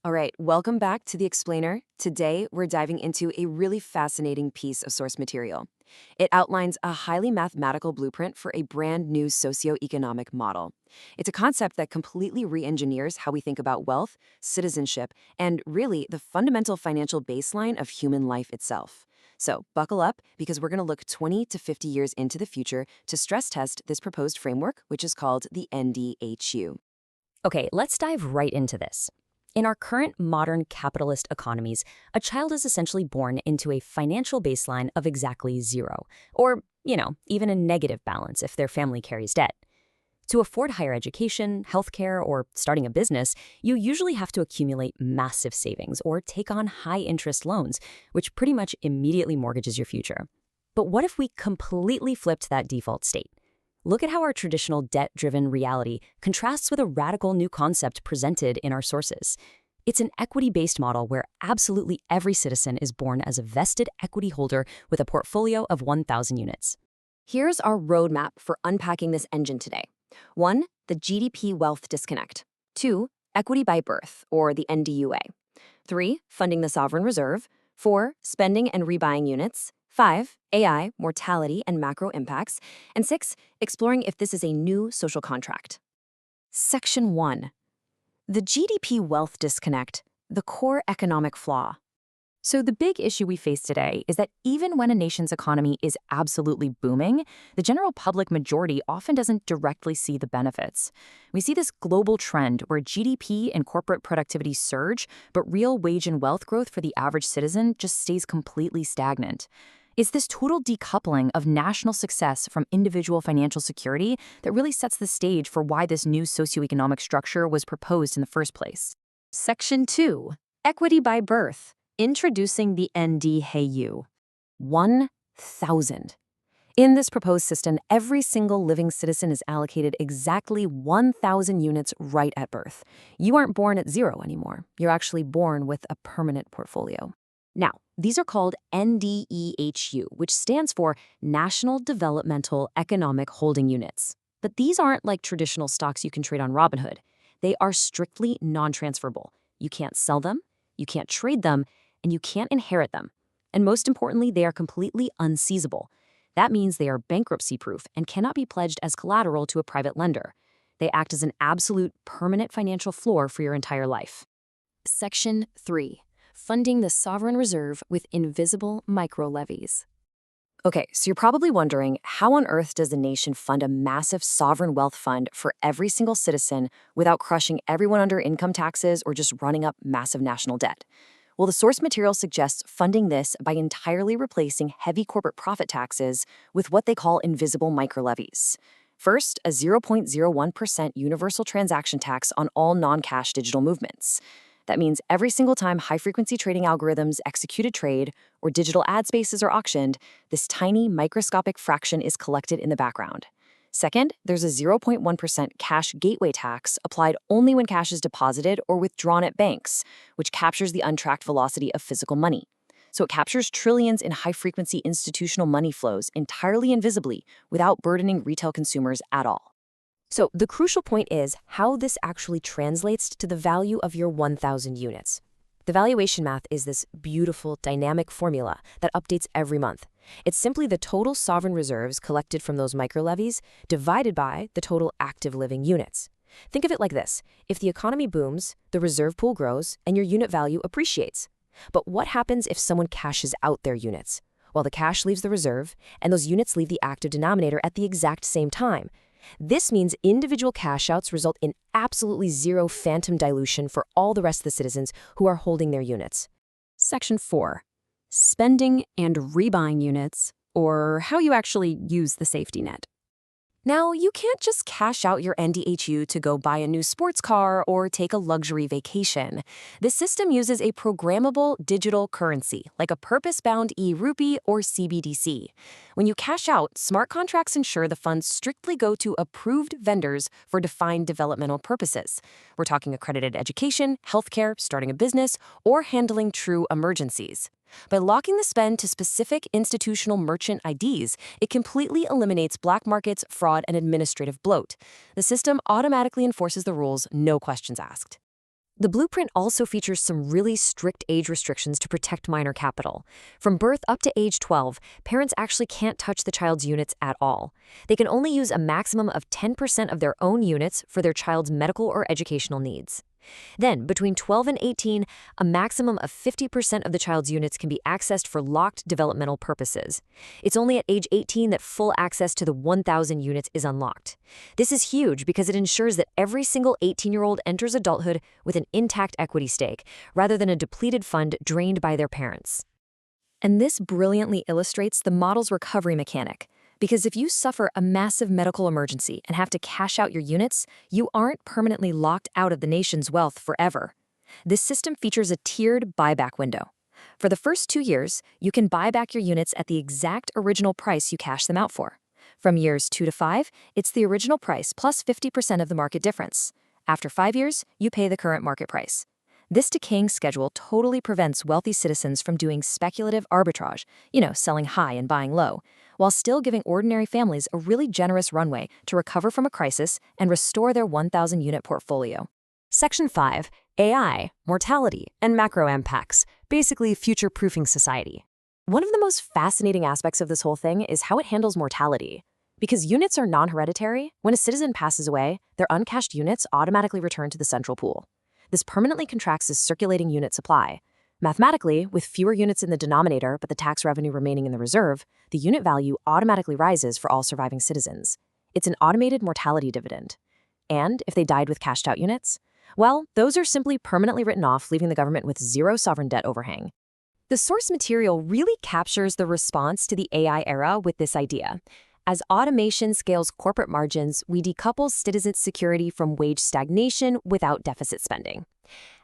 All right, welcome back to The Explainer. Today, we're diving into a really fascinating piece of source material. It outlines a highly mathematical blueprint for a brand new socioeconomic model. It's a concept that completely re engineers how we think about wealth, citizenship, and really the fundamental financial baseline of human life itself. So, buckle up because we're going to look 20 to 50 years into the future to stress test this proposed framework, which is called the NDHU. Okay, let's dive right into this. In our current modern capitalist economies, a child is essentially born into a financial baseline of exactly zero, or, even a negative balance if their family carries debt. To afford higher education, healthcare, or starting a business, you usually have to accumulate massive savings or take on high-interest loans, which pretty much immediately mortgages your future. But what if we completely flipped that default state? Look at how our traditional debt-driven reality contrasts with a radical new concept presented in our sources. It's an equity-based model where absolutely every citizen is born as a vested equity holder with a portfolio of 1,000 units. Here's our roadmap for unpacking this engine today. 1. The GDP wealth disconnect. 2. Equity by birth, or the NDUA. 3. Funding the sovereign reserve. 4. Spending and rebuying units. 5. AI, mortality, and macro impacts. And 6. Exploring if this is a new social contract. Section 1. The GDP wealth disconnect, the core economic flaw. So the big issue we face today is that even when a nation's economy is absolutely booming, the general public majority often doesn't directly see the benefits. We see this global trend where GDP and corporate productivity surge, but real wage and wealth growth for the average citizen just stays completely stagnant. It's this total decoupling of national success from individual financial security that really sets the stage for why this new socioeconomic structure was proposed in the first place. Section 2. Equity by birth. Introducing the NDHU. 1,000. In this proposed system, every single living citizen is allocated exactly 1,000 units right at birth. You aren't born at zero anymore. You're actually born with a permanent portfolio. Now, these are called NDEHU, which stands for National Developmental Economic Holding Units. But these aren't like traditional stocks you can trade on Robinhood. They are strictly non-transferable. You can't sell them, you can't trade them, and you can't inherit them. And most importantly, they are completely unseizable. That means they are bankruptcy-proof and cannot be pledged as collateral to a private lender. They act as an absolute permanent financial floor for your entire life. Section 3. Funding the sovereign reserve with invisible micro-levies. Okay, so you're probably wondering, how on earth does the nation fund a massive sovereign wealth fund for every single citizen without crushing everyone under income taxes or just running up massive national debt? Well, the source material suggests funding this by entirely replacing heavy corporate profit taxes with what they call invisible microlevies. First, a 0.01% universal transaction tax on all non-cash digital movements. That means every single time high-frequency trading algorithms execute a trade or digital ad spaces are auctioned, this tiny microscopic fraction is collected in the background. Second, there's a 0.1% cash gateway tax applied only when cash is deposited or withdrawn at banks, which captures the untracked velocity of physical money. So it captures trillions in high-frequency institutional money flows entirely invisibly without burdening retail consumers at all. So the crucial point is how this actually translates to the value of your 1,000 units. The valuation math is this beautiful, dynamic formula that updates every month. It's simply the total sovereign reserves collected from those microlevies divided by the total active living units. Think of it like this. If the economy booms, the reserve pool grows, and your unit value appreciates. But what happens if someone cashes out their units? Well, the cash leaves the reserve, and those units leave the active denominator at the exact same time. This means individual cash outs result in absolutely zero phantom dilution for all the rest of the citizens who are holding their units. Section 4. Spending and rebuying units, or how you actually use the safety net. Now, you can't just cash out your NDHU to go buy a new sports car or take a luxury vacation. The system uses a programmable digital currency, like a purpose-bound e-rupee or CBDC. When you cash out, smart contracts ensure the funds strictly go to approved vendors for defined developmental purposes. We're talking accredited education, healthcare, starting a business, or handling true emergencies. By locking the spend to specific institutional merchant IDs, it completely eliminates black markets, fraud, and administrative bloat. The system automatically enforces the rules, no questions asked. The blueprint also features some really strict age restrictions to protect minor capital. From birth up to age 12, parents actually can't touch the child's units at all. They can only use a maximum of 10% of their own units for their child's medical or educational needs. Then, between 12 and 18, a maximum of 50% of the child's units can be accessed for locked developmental purposes. It's only at age 18 that full access to the 1,000 units is unlocked. This is huge because it ensures that every single 18-year-old enters adulthood with an intact equity stake, rather than a depleted fund drained by their parents. And this brilliantly illustrates the model's recovery mechanic. Because if you suffer a massive medical emergency and have to cash out your units, you aren't permanently locked out of the nation's wealth forever. This system features a tiered buyback window. For the first 2 years, you can buy back your units at the exact original price you cashed them out for. From years 2 to 5, it's the original price plus 50% of the market difference. After 5 years, you pay the current market price. This decaying schedule totally prevents wealthy citizens from doing speculative arbitrage, selling high and buying low, while still giving ordinary families a really generous runway to recover from a crisis and restore their 1,000-unit portfolio. Section 5, AI, mortality, and macro impacts, basically future-proofing society. One of the most fascinating aspects of this whole thing is how it handles mortality. Because units are non-hereditary, when a citizen passes away, their uncashed units automatically return to the central pool. This permanently contracts the circulating unit supply. Mathematically, with fewer units in the denominator but the tax revenue remaining in the reserve, the unit value automatically rises for all surviving citizens. It's an automated mortality dividend. And if they died with cashed-out units? Well, those are simply permanently written off, leaving the government with zero sovereign debt overhang. The source material really captures the response to the AI era with this idea. As automation scales corporate margins, we decouple citizens' security from wage stagnation without deficit spending.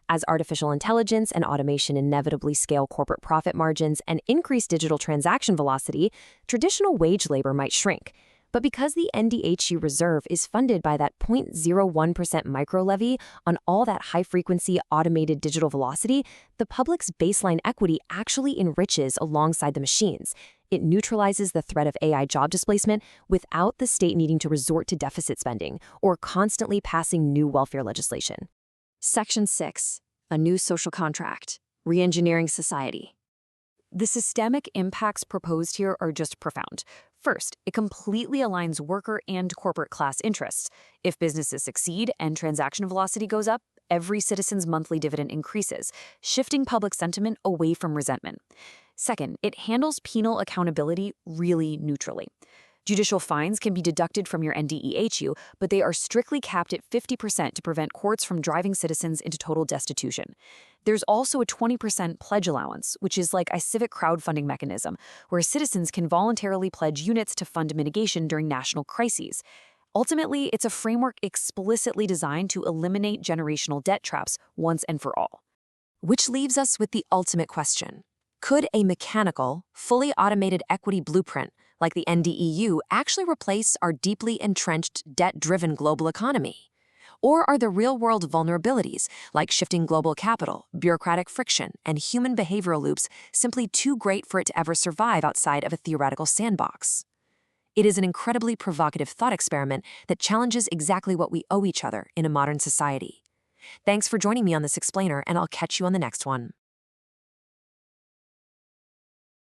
As artificial intelligence and automation inevitably scale corporate profit margins and increase digital transaction velocity, traditional wage labor might shrink. But because the NDHU reserve is funded by that 0.01% micro-levy on all that high-frequency automated digital velocity, the public's baseline equity actually enriches alongside the machines. It neutralizes the threat of AI job displacement without the state needing to resort to deficit spending or constantly passing new welfare legislation. Section 6, a new social contract, re-engineering society. The systemic impacts proposed here are just profound. First, it completely aligns worker and corporate class interests. If businesses succeed and transaction velocity goes up, every citizen's monthly dividend increases, shifting public sentiment away from resentment. Second, it handles penal accountability really neutrally. Judicial fines can be deducted from your NDEHU, but they are strictly capped at 50% to prevent courts from driving citizens into total destitution. There's also a 20% pledge allowance, which is like a civic crowdfunding mechanism, where citizens can voluntarily pledge units to fund mitigation during national crises. Ultimately, it's a framework explicitly designed to eliminate generational debt traps once and for all. Which leaves us with the ultimate question. Could a mechanical, fully automated equity blueprint like the NDEU actually replace our deeply entrenched, debt-driven global economy? Or are the real-world vulnerabilities, like shifting global capital, bureaucratic friction, and human behavioral loops, simply too great for it to ever survive outside of a theoretical sandbox? It is an incredibly provocative thought experiment that challenges exactly what we owe each other in a modern society. Thanks for joining me on this explainer, and I'll catch you on the next one.